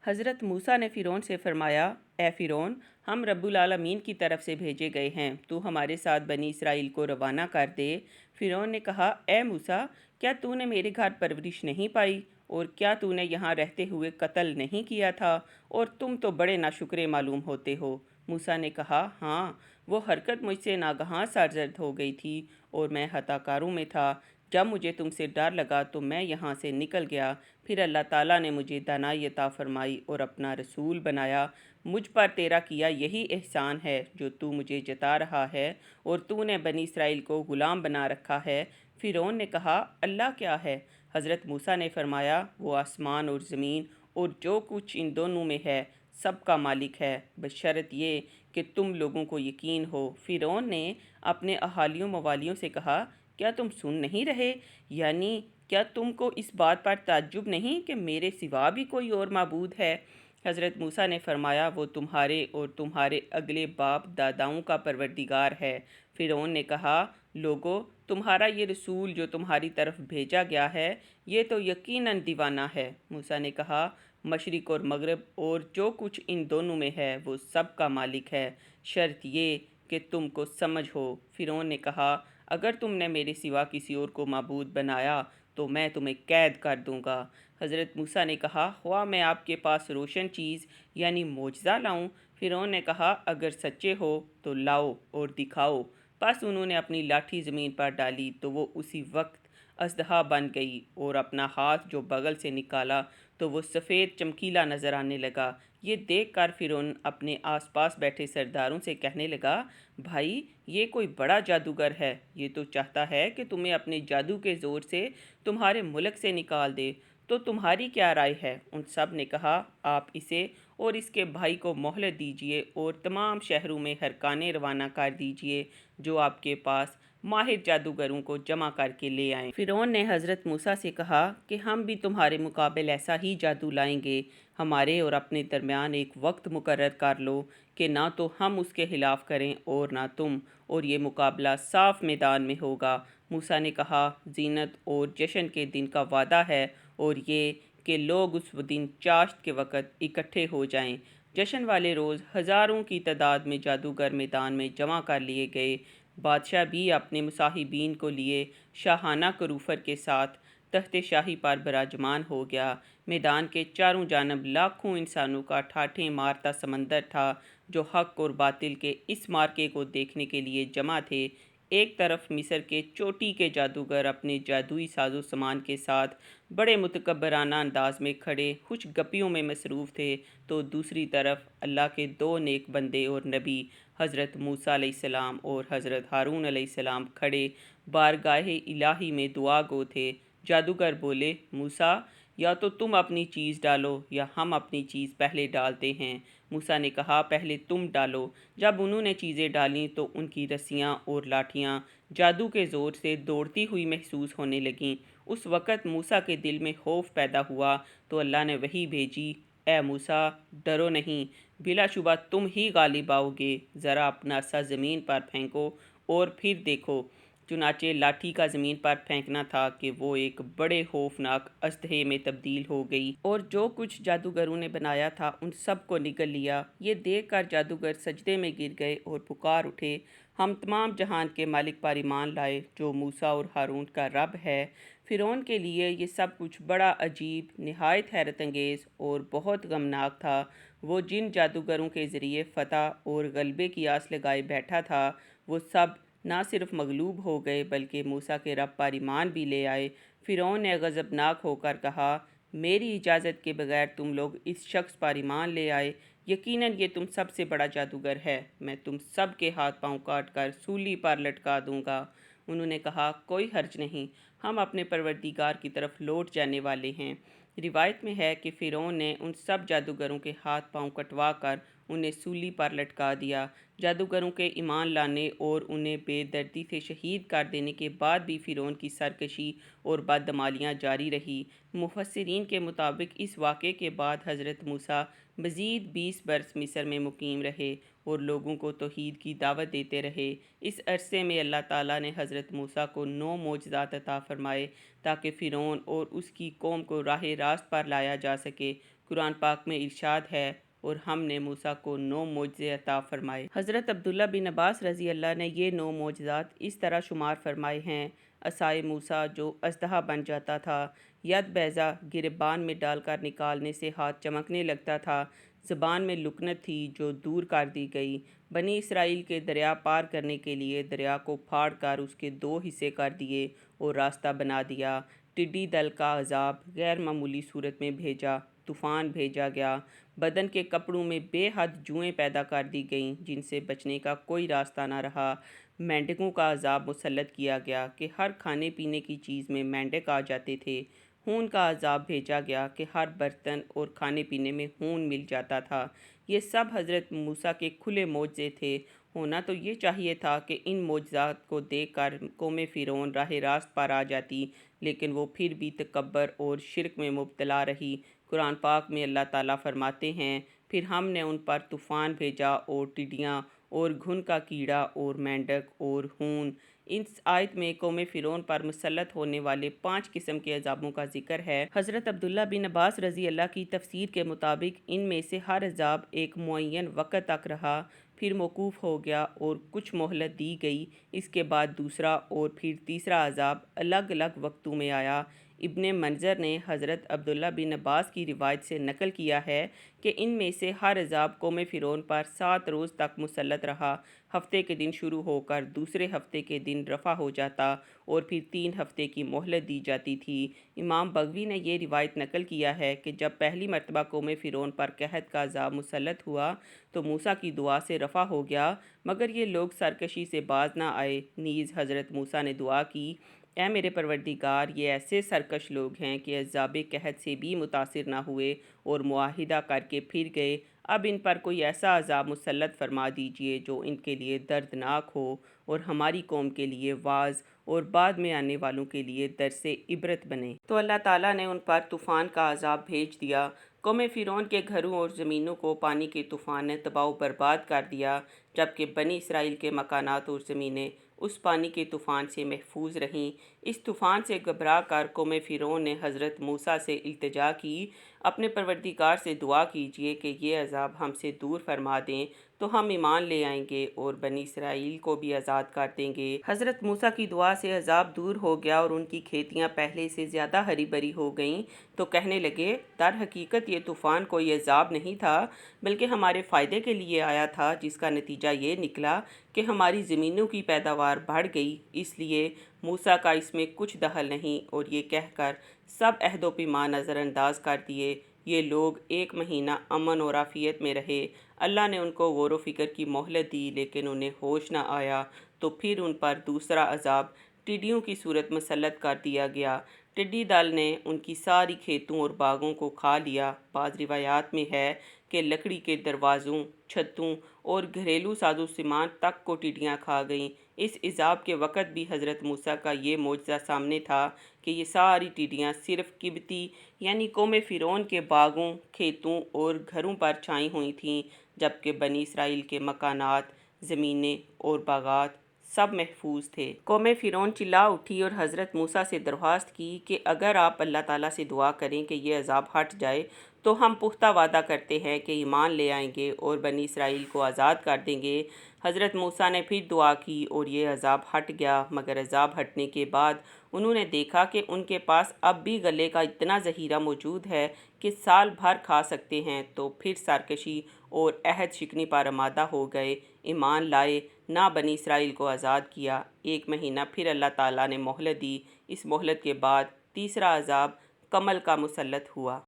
حضرت موسیٰ نے فرعون سے فرمایا، اے فرعون، ہم رب العالمین کی طرف سے بھیجے گئے ہیں، تو ہمارے ساتھ بنی اسرائیل کو روانہ کر دے۔ فرعون نے کہا، اے موسیٰ، کیا تو نے میرے گھر پرورش نہیں پائی، اور کیا تو نے یہاں رہتے ہوئے قتل نہیں کیا تھا، اور تم تو بڑے ناشکرے معلوم ہوتے ہو۔ موسیٰ نے کہا، ہاں، وہ حرکت مجھ سے ناگہاں سرزد ہو گئی تھی اور میں خطا کاروں میں تھا۔ جب مجھے تم سے ڈر لگا تو میں یہاں سے نکل گیا، پھر اللہ تعالیٰ نے مجھے دانائی عطا فرمائی اور اپنا رسول بنایا۔ مجھ پر تیرا کیا یہی احسان ہے جو تو مجھے جتا رہا ہے، اور تو نے بنی اسرائیل کو غلام بنا رکھا ہے۔ فرعون نے کہا، اللہ کیا ہے؟ حضرت موسیٰ نے فرمایا، وہ آسمان اور زمین اور جو کچھ ان دونوں میں ہے سب کا مالک ہے، بشرط یہ کہ تم لوگوں کو یقین ہو۔ فرعون نے اپنے اہالیوں موالیوں سے کہا، کیا تم سن نہیں رہے؟ یعنی کیا تم کو اس بات پر تعجب نہیں کہ میرے سوا بھی کوئی اور معبود ہے؟ حضرت موسیٰ نے فرمایا، وہ تمہارے اور تمہارے اگلے باپ داداؤں کا پروردگار ہے۔ فرعون نے کہا، لوگو، تمہارا یہ رسول جو تمہاری طرف بھیجا گیا ہے یہ تو یقیناً دیوانہ ہے۔ موسیٰ نے کہا، مشرق اور مغرب اور جو کچھ ان دونوں میں ہے وہ سب کا مالک ہے، شرط یہ کہ تم کو سمجھ ہو۔ فرعون نے کہا، اگر تم نے میرے سوا کسی اور کو معبود بنایا تو میں تمہیں قید کر دوں گا۔ حضرت موسیٰ نے کہا، خواہ میں آپ کے پاس روشن چیز یعنی معجزہ لاؤں؟ فرعون نے کہا، اگر سچے ہو تو لاؤ اور دکھاؤ۔ پس انہوں نے اپنی لاٹھی زمین پر ڈالی تو وہ اسی وقت اژدہا بن گئی، اور اپنا ہاتھ جو بغل سے نکالا تو وہ سفید چمکیلا نظر آنے لگا۔ یہ دیکھ کر فرعون اپنے آس پاس بیٹھے سرداروں سے کہنے لگا، بھائی، یہ کوئی بڑا جادوگر ہے، یہ تو چاہتا ہے کہ تمہیں اپنے جادو کے زور سے تمہارے ملک سے نکال دے، تو تمہاری کیا رائے ہے؟ ان سب نے کہا، آپ اسے اور اس کے بھائی کو مہلت دیجیے اور تمام شہروں میں ہرکانے روانہ کر دیجیے جو آپ کے پاس ماہر جادوگروں کو جمع کر کے لے آئیں۔ فرعون نے حضرت موسیٰ سے کہا کہ ہم بھی تمہارے مقابل ایسا ہی جادو لائیں گے، ہمارے اور اپنے درمیان ایک وقت مقرر کر لو کہ نہ تو ہم اس کے خلاف کریں اور نہ تم، اور یہ مقابلہ صاف میدان میں ہوگا۔ موسیٰ نے کہا، زینت اور جشن کے دن کا وعدہ ہے، اور یہ کہ لوگ اس دن چاشت کے وقت اکٹھے ہو جائیں۔ جشن والے روز ہزاروں کی تعداد میں جادوگر میدان میں جمع کر لیے گئے۔ بادشاہ بھی اپنے مصاحبین کو لیے شاہانہ کروفر کے ساتھ تخت شاہی پر براجمان ہو گیا۔ میدان کے چاروں جانب لاکھوں انسانوں کا ٹھاٹھیں مارتا سمندر تھا جو حق اور باطل کے اس مارکے کو دیکھنے کے لیے جمع تھے۔ ایک طرف مصر کے چوٹی کے جادوگر اپنے جادوئی ساز و سامان کے ساتھ بڑے متکبرانہ انداز میں کھڑے خوش گپیوں میں مصروف تھے، تو دوسری طرف اللہ کے دو نیک بندے اور نبی حضرت موسیٰ علیہ السلام اور حضرت ہارون علیہ السلام کھڑے بارگاہ الہی میں دعا گو تھے۔ جادوگر بولے، موسیٰ، یا تو تم اپنی چیز ڈالو یا ہم اپنی چیز پہلے ڈالتے ہیں۔ موسیٰ نے کہا، پہلے تم ڈالو۔ جب انہوں نے چیزیں ڈالیں تو ان کی رسیاں اور لاٹھیاں جادو کے زور سے دوڑتی ہوئی محسوس ہونے لگیں۔ اس وقت موسیٰ کے دل میں خوف پیدا ہوا تو اللہ نے وحی بھیجی، اے موسیٰ، ڈرو نہیں، بلا شبہ تم ہی غالب آؤ گے، ذرا اپنا عصا زمین پر پھینکو اور پھر دیکھو۔ چنانچہ لاٹھی کا زمین پر پھینکنا تھا کہ وہ ایک بڑے خوفناک اژدہے میں تبدیل ہو گئی، اور جو کچھ جادوگروں نے بنایا تھا ان سب کو نگل لیا۔ یہ دیکھ کر جادوگر سجدے میں گر گئے اور پکار اٹھے، ہم تمام جہان کے مالک پر ایمان لائے جو موسیٰ اور ہارون کا رب ہے۔ فرعون کے لیے یہ سب کچھ بڑا عجیب، نہایت حیرت انگیز اور بہت غمناک تھا۔ وہ جن جادوگروں کے ذریعے فتح اور غلبے کی آس لگائے بیٹھا تھا وہ سب نہ صرف مغلوب ہو گئے بلکہ موسیٰ کے رب پر ایمان بھی لے آئے۔ فرعون نے غضبناک ہو کر کہا، میری اجازت کے بغیر تم لوگ اس شخص پر ایمان لے آئے، یقیناً یہ تم سب سے بڑا جادوگر ہے، میں تم سب کے ہاتھ پاؤں کاٹ کر سولی پر لٹکا دوں گا۔ انہوں نے کہا، کوئی حرج نہیں، ہم اپنے پروردگار کی طرف لوٹ جانے والے ہیں۔ روایت میں ہے کہ فرعون نے ان سب جادوگروں کے ہاتھ پاؤں کٹوا کر انہیں سولی پر لٹکا دیا۔ جادوگروں کے ایمان لانے اور انہیں بے دردی سے شہید کر دینے کے بعد بھی فرعون کی سرکشی اور بدعمالیاں جاری رہی۔ مفسرین کے مطابق اس واقعے کے بعد حضرت موسیٰ مزید 20 برس مصر میں مقیم رہے اور لوگوں کو توحید کی دعوت دیتے رہے۔ اس عرصے میں اللہ تعالیٰ نے حضرت موسیٰ کو 9 معجزات عطا فرمائے تاکہ فرعون اور اس کی قوم کو راہ راست پر لایا جا سکے۔ قرآن پاک میں ارشاد ہے اور ہم نے موسیٰ کو 9 معجزے عطا فرمائے۔ حضرت عبداللہ بن عباس رضی اللہ نے یہ 9 معجزات اس طرح شمار فرمائے ہیں: عصائے موسیٰ جو اژدہا بن جاتا تھا، ید بیضا گریبان میں ڈال کر نکالنے سے ہاتھ چمکنے لگتا تھا، زبان میں لکنت تھی جو دور کر دی گئی، بنی اسرائیل کے دریا پار کرنے کے لیے دریا کو پھاڑ کر اس کے 2 حصے کر دیے اور راستہ بنا دیا، ٹڈی دل کا عذاب غیر معمولی صورت میں بھیجا، طوفان بھیجا گیا، بدن کے کپڑوں میں بے حد جوئیں پیدا کر دی گئیں جن سے بچنے کا کوئی راستہ نہ رہا، مینڈکوں کا عذاب مسلط کیا گیا کہ ہر کھانے پینے کی چیز میں مینڈک آ جاتے تھے، خون کا عذاب بھیجا گیا کہ ہر برتن اور کھانے پینے میں خون مل جاتا تھا۔ یہ سب حضرت موسیٰ کے کھلے معجزے تھے۔ ہونا تو یہ چاہیے تھا کہ ان معجزات کو دیکھ کر قوم فرعون راہ راست پر آ جاتی، لیکن وہ پھر بھی تکبر اور شرک میں مبتلا رہی۔ قرآن پاک میں اللہ تعالیٰ فرماتے ہیں، پھر ہم نے ان پر طوفان بھیجا اور ٹڈیاں اور گھن کا کیڑا اور مینڈک اور خون۔ اس آیت میں قوم فرعون پر مسلط ہونے والے 5 قسم کے عذابوں کا ذکر ہے۔ حضرت عبداللہ بن عباس رضی اللہ کی تفسیر کے مطابق ان میں سے ہر عذاب ایک معین وقت تک رہا، پھر موقوف ہو گیا اور کچھ مہلت دی گئی، اس کے بعد دوسرا اور پھر تیسرا عذاب الگ الگ وقتوں میں آیا۔ ابن منظر نے حضرت عبداللہ بن عباس کی روایت سے نقل کیا ہے کہ ان میں سے ہر عذاب قوم فرعون پر 7 روز تک مسلط رہا، ہفتے کے دن شروع ہو کر دوسرے ہفتے کے دن رفع ہو جاتا اور پھر 3 ہفتے کی مہلت دی جاتی تھی۔ امام بغوی نے یہ روایت نقل کیا ہے کہ جب پہلی مرتبہ قوم فرعون پر قحط کا عذاب مسلط ہوا تو موسیٰ کی دعا سے رفع ہو گیا، مگر یہ لوگ سرکشی سے باز نہ آئے۔ نیز حضرت موسیٰ نے دعا کی، اے میرے پروردگار، یہ ایسے سرکش لوگ ہیں کہ عذاب قحط سے بھی متاثر نہ ہوئے اور معاہدہ کر کے پھر گئے، اب ان پر کوئی ایسا عذاب مسلط فرما دیجئے جو ان کے لیے دردناک ہو اور ہماری قوم کے لیے واعظ اور بعد میں آنے والوں کے لیے درس عبرت بنے۔ تو اللہ تعالیٰ نے ان پر طوفان کا عذاب بھیج دیا۔ قوم فرعون کے گھروں اور زمینوں کو پانی کے طوفان نے تباہ و برباد کر دیا، جبکہ بنی اسرائیل کے مکانات اور زمینیں اس پانی کے طوفان سے محفوظ رہیں۔ اس طوفان سے گھبرا کر قوم فرعون نے حضرت موسیٰ سے التجا کی، اپنے پروردگار سے دعا کیجئے کہ یہ عذاب ہم سے دور فرما دیں تو ہم ایمان لے آئیں گے اور بنی اسرائیل کو بھی آزاد کر دیں گے۔ حضرت موسیٰ کی دعا سے عذاب دور ہو گیا اور ان کی کھیتیاں پہلے سے زیادہ ہری بھری ہو گئیں، تو کہنے لگے، در حقیقت یہ طوفان کوئی عذاب نہیں تھا بلکہ ہمارے فائدے کے لیے آیا تھا، جس کا نتیجہ یہ نکلا کہ ہماری زمینوں کی پیداوار بڑھ گئی، اس لیے موسیٰ کا اس میں کچھ دخل نہیں۔ اور یہ کہہ کر سب عہد و پیمان نظر انداز کر دیے۔ یہ لوگ 1 مہینہ امن اور عافیت میں رہے، اللہ نے ان کو غور و فکر کی مہلت دی، لیکن انہیں ہوش نہ آیا، تو پھر ان پر دوسرا عذاب ٹڈیوں کی صورت مسلط کر دیا گیا۔ ٹڈی دل نے ان کی ساری کھیتوں اور باغوں کو کھا لیا۔ بعض روایات میں ہے کہ لکڑی کے دروازوں، چھتوں اور گھریلو ساز و سامان تک کو ٹڈیاں کھا گئیں۔ اس عذاب کے وقت بھی حضرت موسیٰ کا یہ معجزہ سامنے تھا کہ یہ ساری ٹڈیاں صرف قبطی یعنی قوم فرعون کے باغوں، کھیتوں اور گھروں پر چھائیں ہوئی تھیں، جبکہ بنی اسرائیل کے مکانات، زمینیں اور باغات سب محفوظ تھے۔ قوم فرعون چلا اٹھی اور حضرت موسیٰ سے درخواست کی کہ اگر آپ اللہ تعالیٰ سے دعا کریں کہ یہ عذاب ہٹ جائے تو ہم پختہ وعدہ کرتے ہیں کہ ایمان لے آئیں گے اور بنی اسرائیل کو آزاد کر دیں گے۔ حضرت موسیٰ نے پھر دعا کی اور یہ عذاب ہٹ گیا، مگر عذاب ہٹنے کے بعد انہوں نے دیکھا کہ ان کے پاس اب بھی غلے کا اتنا ذخیرہ موجود ہے کہ سال بھر کھا سکتے ہیں، تو پھر سرکشی اور عہد شکنی پر آمادہ ہو گئے، ایمان لائے، نہ بنی اسرائیل کو آزاد کیا۔ 1 مہینہ پھر اللہ تعالیٰ نے مہلت دی، اس مہلت کے بعد تیسرا عذاب کمل کا مسلط ہوا۔